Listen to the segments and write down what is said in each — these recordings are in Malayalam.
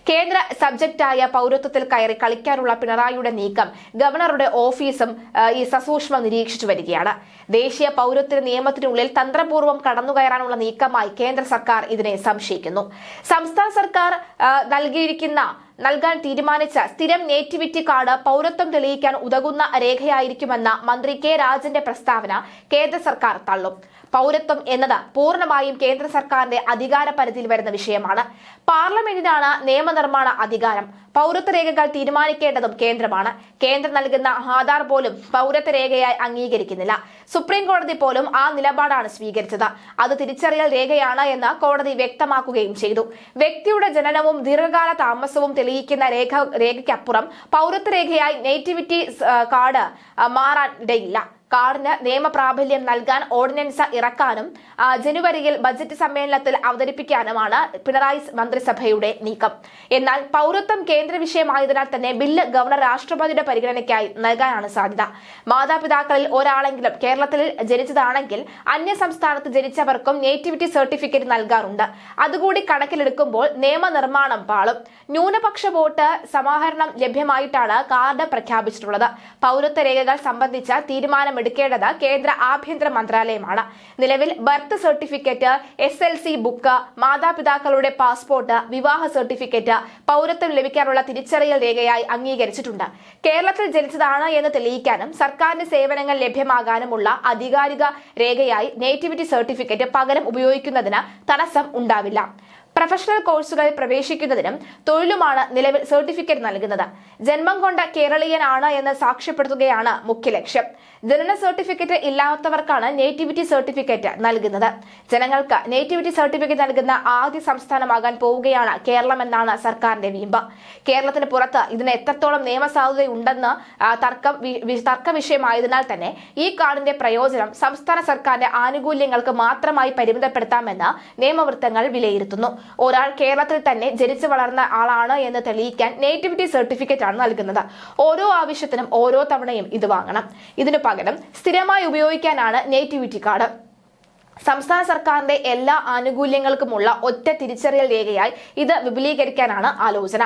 കേന്ദ്ര സബ്ജക്റ്റായ പൗരത്വത്തിൽ കയറി കളിക്കാനുള്ള പിണറായിയുടെ നീക്കം ഗവർണറുടെ ഓഫീസും ഈ സസൂക്ഷ്മം നിരീക്ഷിച്ചു വരികയാണ്. ദേശീയ പൗരത്വ നിയമത്തിനുള്ളിൽ തന്ത്രപൂർവ്വം കടന്നുകയറാനുള്ള നീക്കമായി കേന്ദ്ര സർക്കാർ ഇതിനെ സംശയിക്കുന്നു. സംസ്ഥാന സർക്കാർ നൽകാൻ തീരുമാനിച്ച സ്ഥിരം നേറ്റിവിറ്റി കാർഡ് പൗരത്വം തെളിയിക്കാൻ ഉതകുന്ന രേഖയായിരിക്കുമെന്ന മന്ത്രി കെ രാജന്റെ പ്രസ്താവന കേന്ദ്ര സർക്കാർ തള്ളും. പൗരത്വം എന്നത് പൂർണ്ണമായും കേന്ദ്ര സർക്കാരിന്റെ അധികാര പരിധിയിൽ വരുന്ന വിഷയമാണ്. പാർലമെന്റിനാണ് നിയമനിർമ്മാണ അധികാരം. പൗരത്വ രേഖകൾ തീരുമാനിക്കേണ്ടതും കേന്ദ്രമാണ്. കേന്ദ്രം നൽകുന്ന ആധാർ പോലും പൗരത്വ രേഖയായി അംഗീകരിക്കുന്നില്ല. സുപ്രീം കോടതി പോലും ആ നിലപാടാണ് സ്വീകരിച്ചത്. അത് തിരിച്ചറിയൽ രേഖയാണ് എന്ന് കോടതി വ്യക്തമാക്കുകയും ചെയ്തു. വ്യക്തിയുടെ ജനനവും ദീർഘകാല താമസവും തെളിയിക്കുന്ന രേഖയ്ക്കപ്പുറം പൗരത്വ രേഖയായി നേറ്റിവിറ്റി കാർഡ് മാറാൻ ഇടയില്ല. കാർഡിന് നിയമപ്രാബല്യം നൽകാൻ ഓർഡിനൻസ് ഇറക്കാനും ജനുവരിയിൽ ബജറ്റ് സമ്മേളനത്തിൽ അവതരിപ്പിക്കാനുമാണ് പിണറായി മന്ത്രിസഭയുടെ നീക്കം. എന്നാൽ പൗരത്വം കേന്ദ്ര വിഷയമായതിനാൽ തന്നെ ബില്ല് ഗവർണർ രാഷ്ട്രപതിയുടെ പരിഗണനയ്ക്കായി നൽകാനാണ് സാധ്യത. മാതാപിതാക്കളിൽ ഒരാളെങ്കിലും കേരളത്തിൽ ജനിച്ചതാണെങ്കിൽ അന്യ സംസ്ഥാനത്ത് ജനിച്ചവർക്കും നേറ്റിവിറ്റി സർട്ടിഫിക്കറ്റ് നൽകാറുണ്ട്. അതുകൂടി കണക്കിലെടുക്കുമ്പോൾ നിയമനിർമ്മാണം പാളും. ന്യൂനപക്ഷ വോട്ട് സമാഹരണം ലഭ്യമായിട്ടാണ് കാർഡ് പ്രഖ്യാപിച്ചിട്ടുള്ളത്. പൗരത്വ രേഖകൾ സംബന്ധിച്ച തീരുമാനമെടുക്കേണ്ടത് കേന്ദ്ര ആഭ്യന്തര മന്ത്രാലയമാണ്. നിലവിൽ ബർത്ത് സർട്ടിഫിക്കറ്റ്, SLC ബുക്ക്, മാതാപിതാക്കളുടെ പാസ്പോർട്ട്, വിവാഹ സർട്ടിഫിക്കറ്റ് പൗരത്വം ലഭിക്കാനുള്ള തിരിച്ചറിയൽ രേഖയായി അംഗീകരിച്ചിട്ടുണ്ട്. കേരളത്തിൽ ജനിച്ചതാണ് എന്ന് തെളിയിക്കാനും സർക്കാരിന്റെ സേവനങ്ങൾ ലഭ്യമാകാനുമുള്ള ആധികാരിക രേഖയായി നേറ്റിവിറ്റി സർട്ടിഫിക്കറ്റ് പകരം ഉപയോഗിക്കുന്നതിന് തടസ്സം ഉണ്ടാവില്ല. പ്രൊഫഷണൽ കോഴ്സുകളിൽ പ്രവേശിക്കുന്നതിനും തൊഴിലുമാണ് നിലവിൽ സർട്ടിഫിക്കറ്റ് നൽകുന്നത്. ജന്മം കൊണ്ട കേരളീയനാണ് എന്ന് സാക്ഷ്യപ്പെടുത്തുകയാണ് മുഖ്യ ലക്ഷ്യം. ജനന സർട്ടിഫിക്കറ്റ് ഇല്ലാത്തവർക്കാണ് നേറ്റിവിറ്റി സർട്ടിഫിക്കറ്റ് നൽകുന്നത്. ജനങ്ങൾക്ക് നേറ്റിവിറ്റി സർട്ടിഫിക്കറ്റ് നൽകുന്ന ആദ്യ സംസ്ഥാനമാകാൻ പോവുകയാണ് കേരളം എന്നാണ് സർക്കാരിന്റെ വീമ്പ്. കേരളത്തിന് പുറത്ത് ഇതിന് എത്രത്തോളം നിയമസാധുതയുണ്ടെന്ന് തർക്ക വിഷയമായതിനാൽ തന്നെ ഈ കാർഡിന്റെ പ്രയോജനം സംസ്ഥാന സർക്കാരിന്റെ ആനുകൂല്യങ്ങൾക്ക് മാത്രമായി പരിമിതപ്പെടുത്താമെന്ന് നിയമവൃത്തങ്ങൾ വിലയിരുത്തുന്നു. ഒരാൾ കേരളത്തിൽ തന്നെ ജനിച്ചു വളർന്ന ആളാണ് എന്ന് തെളിയിക്കാൻ നേറ്റിവിറ്റി സർട്ടിഫിക്കറ്റ് ആണ് നൽകുന്നത്. ഓരോ ആവശ്യത്തിനും ഓരോ തവണയും ഇത് വാങ്ങണം. ഇതിനു പകരം സ്ഥിരമായി ഉപയോഗിക്കാനാണ് നേറ്റിവിറ്റി കാർഡ്. സംസ്ഥാന സർക്കാരിന്റെ എല്ലാ ആനുകൂല്യങ്ങൾക്കുമുള്ള ഒറ്റ തിരിച്ചറിയൽ രേഖയായി ഇത് വിപുലീകരിക്കാനാണ് ആലോചന.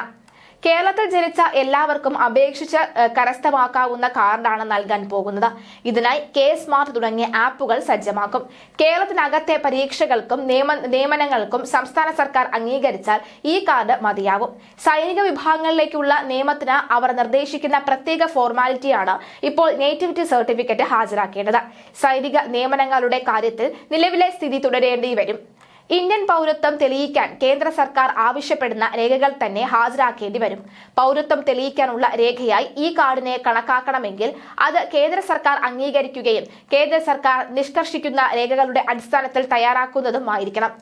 കേരളത്തിൽ ജനിച്ച എല്ലാവർക്കും അപേക്ഷിച്ച് കരസ്ഥമാക്കാവുന്ന കാർഡാണ് നൽകാൻ പോകുന്നത്. ഇതിനായി K-സ്മാർട്ട് തുടങ്ങിയ ആപ്പുകൾ സജ്ജമാക്കും. കേരളത്തിനകത്തെ പരീക്ഷകൾക്കും നിയമനങ്ങൾക്കും സംസ്ഥാന സർക്കാർ അംഗീകരിച്ചാൽ ഈ കാർഡ് മതിയാവും. സൈനിക വിഭാഗങ്ങളിലേക്കുള്ള നിയമത്തിന് അവർ നിർദ്ദേശിക്കുന്ന പ്രത്യേക ഫോർമാലിറ്റിയാണ് ഇപ്പോൾ നേറ്റിവിറ്റി സർട്ടിഫിക്കറ്റ് ഹാജരാക്കേണ്ടത്. സൈനിക നിയമനങ്ങളുടെ കാര്യത്തിൽ നിലവിലെ സ്ഥിതി തുടരേണ്ടി വരും. ഇന്ത്യൻ പൗരത്വം തെളിയിക്കാൻ കേന്ദ്ര സർക്കാർ ആവശ്യപ്പെടുന്ന രേഖകൾ തന്നെ ഹാജരാക്കേണ്ടി വരും. പൗരത്വം തെളിയിക്കാനുള്ള രേഖയായി ഈ കാർഡിനെ കണക്കാക്കണമെങ്കിൽ അത് കേന്ദ്ര സർക്കാർ അംഗീകരിക്കുകയും കേന്ദ്ര സർക്കാർ നിഷ്കർഷിക്കുന്ന രേഖകളുടെ അടിസ്ഥാനത്തിൽ തയ്യാറാക്കുന്നതുമായിരിക്കണം.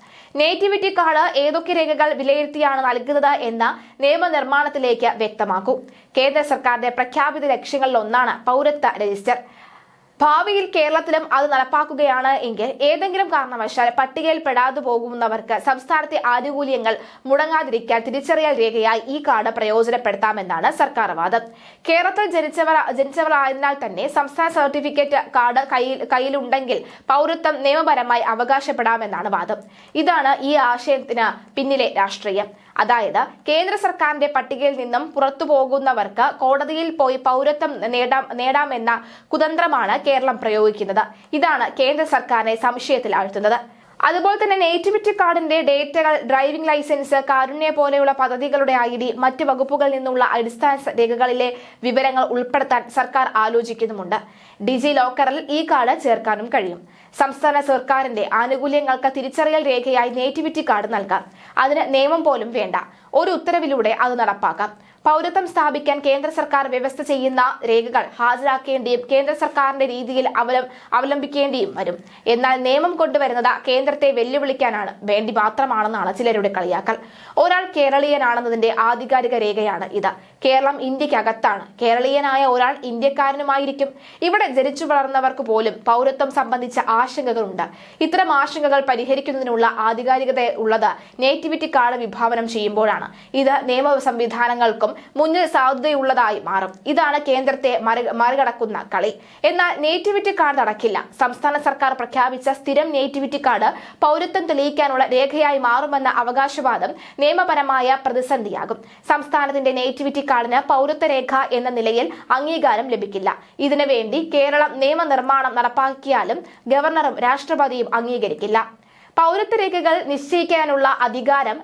നേറ്റിവിറ്റി കാർഡ് ഏതൊക്കെ രേഖകൾ വിലയിരുത്തിയാണ് നൽകുന്നത് എന്ന നിയമനിർമ്മാണത്തിലേക്ക് വ്യക്തമാക്കൂ. കേന്ദ്ര സർക്കാരിന്റെ പ്രഖ്യാപിത ലക്ഷ്യങ്ങളിലൊന്നാണ് പൗരത്വ രജിസ്റ്റർ. ഭാവിയിൽ കേരളത്തിലും അത് നടപ്പാക്കുകയാണ് എങ്കിൽ ഏതെങ്കിലും കാരണവശാൽ പട്ടികയിൽ പെടാതെ പോകുന്നവർക്ക് സംസ്ഥാനത്തെ ആനുകൂല്യങ്ങൾ മുടങ്ങാതിരിക്കാൻ തിരിച്ചറിയൽ രേഖയായി ഈ കാർഡ് പ്രയോജനപ്പെടുത്താമെന്നാണ് സർക്കാർ വാദം. കേരളത്തിൽ ജനിച്ചവരായതിനാൽ തന്നെ സംസ്ഥാന സർട്ടിഫിക്കറ്റ് കാർഡ് കയ്യിലുണ്ടെങ്കിൽ പൗരത്വം നിയമപരമായി അവകാശപ്പെടാമെന്നാണ് വാദം. ഇതാണ് ഈ ആശയത്തിന് പിന്നിലെ രാഷ്ട്രീയം. അതായത് കേന്ദ്ര സർക്കാരിന്റെ പട്ടികയിൽ നിന്നും പുറത്തു പോകുന്നവർക്ക് കോടതിയിൽ പോയി പൗരത്വം നേടാമെന്ന കുതന്ത്രമാണ് കേരളം പ്രയോഗിക്കുന്നത്. ഇതാണ് കേന്ദ്ര സർക്കാരിനെ സംശയത്തിൽ ആഴ്ത്തുന്നത്. അതുപോലെ തന്നെ നേറ്റിവിറ്റി കാർഡിന്റെ ഡേറ്റകൾ, ഡ്രൈവിംഗ് ലൈസൻസ്, കാരുണ്യ പോലെയുള്ള പദ്ധതികളുടെ ID, മറ്റ് വകുപ്പുകളിൽ നിന്നുള്ള അടിസ്ഥാന രേഖകളിലെ വിവരങ്ങൾ ഉൾപ്പെടുത്താൻ സർക്കാർ ആലോചിക്കുന്നുമുണ്ട്. ഡിജി ലോക്കറിൽ ഈ കാർഡ് ചേർക്കാനും കഴിയും. സംസ്ഥാന സർക്കാരിന്റെ ആനുകൂല്യങ്ങൾക്ക് തിരിച്ചറിയൽ രേഖയായി നേറ്റിവിറ്റി കാർഡ് നൽകാം. അതിന് നിയമം പോലും വേണ്ട. ഒരു ഉത്തരവിലൂടെ അത് നടപ്പാക്കാം. പൗരത്വം സ്ഥാപിക്കാൻ കേന്ദ്ര സർക്കാർ വ്യവസ്ഥ ചെയ്യുന്ന രേഖകൾ ഹാജരാക്കേണ്ടിയും കേന്ദ്ര സർക്കാരിന്റെ രീതിയിൽ അവലംബിക്കേണ്ടിയും വരും. എന്നാൽ നിയമം കൊണ്ടുവരുന്നത് കേന്ദ്രത്തെ വെല്ലുവിളിക്കാനാണ് വേണ്ടി മാത്രമാണെന്നാണ് ചിലരുടെ കളിയാക്കൽ. ഒരാൾ കേരളീയനാണെന്നതിന്റെ ആധികാരിക രേഖയാണ് ഇത്. കേരളം ഇന്ത്യക്കകത്താണ്. കേരളീയനായ ഒരാൾ ഇന്ത്യക്കാരനുമായിരിക്കും. ഇവിടെ ജനിച്ചു വളർന്നവർക്ക് പോലും പൗരത്വം സംബന്ധിച്ച ആശങ്കകളുണ്ട്. ഇത്തരം ആശങ്കകൾ പരിഹരിക്കുന്നതിനുള്ള ആധികാരികത ഉള്ളത് നേറ്റിവിറ്റി കാർഡ് വിഭാവനം ചെയ്യുമ്പോഴാണ്. ഇത് നിയമ സംവിധാനങ്ങൾക്കും മുന്നിൽ സാധ്യതയുള്ളതായി മാറും. ഇതാണ് കേന്ദ്രത്തെ മറികടക്കുന്ന കളി. എന്നാൽ നേറ്റിവിറ്റി കാർഡ് നടക്കില്ല. സംസ്ഥാന സർക്കാർ പ്രഖ്യാപിച്ച സ്ഥിരം നേറ്റിവിറ്റി കാർഡ് പൗരത്വം തെളിയിക്കാനുള്ള രേഖയായി മാറുമെന്ന അവകാശവാദം നിയമപരമായ പ്രതിസന്ധിയാകും. സംസ്ഥാനത്തിന്റെ നേറ്റിവിറ്റി കാർഡിന് പൗരത്വ രേഖ എന്ന നിലയിൽ അംഗീകാരം ലഭിക്കില്ല. ഇതിനു വേണ്ടി കേരളം നിയമനിർമ്മാണം നടപ്പാക്കിയാലും ഗവർണറും രാഷ്ട്രപതിയും അംഗീകരിക്കില്ല. പൗരത്വ രേഖകൾ നിശ്ചയിക്കാനുള്ള അധികാരം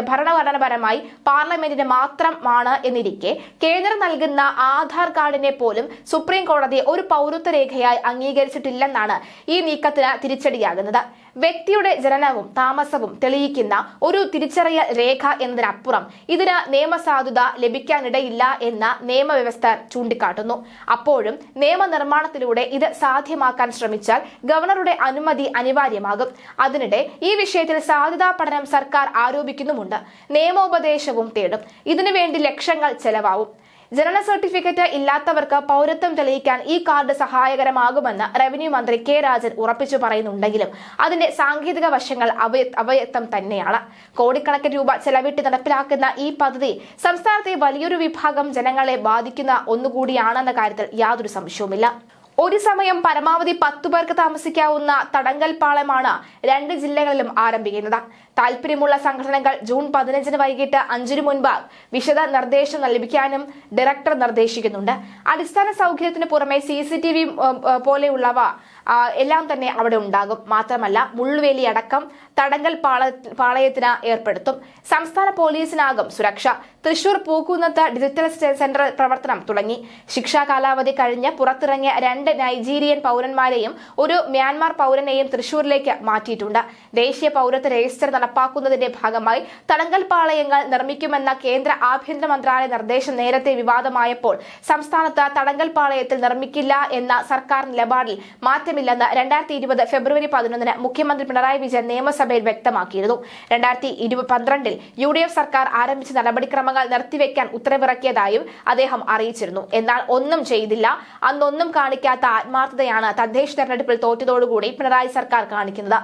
ഭരണഘടനാപരമായി പാർലമെന്റിന് മാത്രമാണ് എന്നിരിക്കെ കേന്ദ്രം നൽകുന്ന ആധാർ കാർഡിനെ പോലും സുപ്രീം കോടതി ഒരു പൗരത്വ രേഖയായി അംഗീകരിച്ചിട്ടില്ലെന്നാണ് ഈ നീക്കത്തിന് തിരിച്ചടിയാകുന്നത്. വ്യക്തിയുടെ ജനനവും താമസവും തെളിയിക്കുന്ന ഒരു തിരിച്ചറിയൽ രേഖ എന്നതിനപ്പുറം ഇതിന് നിയമസാധുത ലഭിക്കാനിടയില്ല എന്ന നിയമവ്യവസ്ഥ ചൂണ്ടിക്കാട്ടുന്നു. അപ്പോഴും നിയമനിർമ്മാണത്തിലൂടെ ഇത് സാധ്യമാക്കാൻ ശ്രമിച്ചാൽ ഗവർണറുടെ അനുമതി അനിവാര്യമാകും. അതിനിടെ ഈ വിഷയത്തിൽ സാധ്യതാ പഠനം സർക്കാർ ആരോപിക്കുന്നുമുണ്ട്. നിയമോപദേശവും തേടും. ഇതിനുവേണ്ടി ലക്ഷങ്ങൾ ചെലവാവും. ജനന സർട്ടിഫിക്കറ്റ് ഇല്ലാത്തവർക്ക് പൗരത്വം തെളിയിക്കാൻ ഈ കാർഡ് സഹായകരമാകുമെന്ന് റവന്യൂ മന്ത്രി കെ രാജൻ ഉറപ്പിച്ചു പറയുന്നുണ്ടെങ്കിലും അതിന്റെ സാങ്കേതിക വശങ്ങൾ അവ്യക്തം തന്നെയാണ്. കോടിക്കണക്കിന് രൂപ ചെലവിട്ട് നടപ്പിലാക്കുന്ന ഈ പദ്ധതി സംസ്ഥാനത്തെ വലിയൊരു വിഭാഗം ജനങ്ങളെ ബാധിക്കുന്ന ഒന്നുകൂടിയാണെന്ന കാര്യത്തിൽ യാതൊരു സംശയവുമില്ല. ഒരു സമയം പരമാവധി 10 പേർക്ക് താമസിക്കാവുന്ന തടങ്കൽ പാളയമാണ് 2 ജില്ലകളിലും ആരംഭിക്കുന്നത്. താൽപര്യമുള്ള സംഘടനകൾ ജൂൺ 15 വൈകിട്ട് 5 മുൻപ് വിശദ നിർദ്ദേശം ലഭിക്കാനും ഡയറക്ടർ നിർദ്ദേശിക്കുന്നുണ്ട്. അടിസ്ഥാന സൗകര്യത്തിന് പുറമെ CCTV പോലെയുള്ളവ എല്ലാം തന്നെ അവിടെ ഉണ്ടാകും. മാത്രമല്ല മുള്ളുവേലി അടക്കം തടങ്കൽ പാളയത്തിന് ഏർപ്പെടുത്തും. സംസ്ഥാന പോലീസിനാകും സുരക്ഷ. തൃശൂർ പൂക്കുന്നത്ത് ഡിജിറ്റൽ സെന്റർ പ്രവർത്തനം തുടങ്ങി. ശിക്ഷാ കാലാവധി കഴിഞ്ഞ് പുറത്തിറങ്ങിയ 2 നൈജീരിയൻ പൗരന്മാരെയും ഒരു മ്യാൻമാർ പൗരനെയും തൃശൂരിലേക്ക് മാറ്റിയിട്ടുണ്ട്. ദേശീയ പൗരത്വ രജിസ്റ്റർ നടപ്പാക്കുന്നതിന്റെ ഭാഗമായി തടങ്കൽ പാളയങ്ങൾ നിർമ്മിക്കുമെന്ന കേന്ദ്ര ആഭ്യന്തര മന്ത്രാലയ നിർദ്ദേശം നേരത്തെ വിവാദമായപ്പോൾ സംസ്ഥാനത്ത് തടങ്കൽ പാളയത്തിൽ നിർമ്മിക്കില്ല എന്ന സർക്കാർ നിലപാടിൽ മാറ്റമില്ലെന്ന് 2020 ഫെബ്രുവരി 11 മുഖ്യമന്ത്രി പിണറായി വിജയൻ നിയമസഭയിൽ വ്യക്തമാക്കിയിരുന്നു. 2012 UDF സർക്കാർ ആരംഭിച്ച നടപടിക്രമങ്ങൾ നിർത്തിവെക്കാൻ ഉത്തരവിറക്കിയതായും അദ്ദേഹം അറിയിച്ചിരുന്നു. എന്നാൽ ഒന്നും ചെയ്തില്ല. അന്നൊന്നും കാണിക്കാത്ത ആത്മാർത്ഥതയാണ് തദ്ദേശ തെരഞ്ഞെടുപ്പിൽ തോറ്റതോടുകൂടി പിണറായി സർക്കാർ കാണിക്കുന്നത്.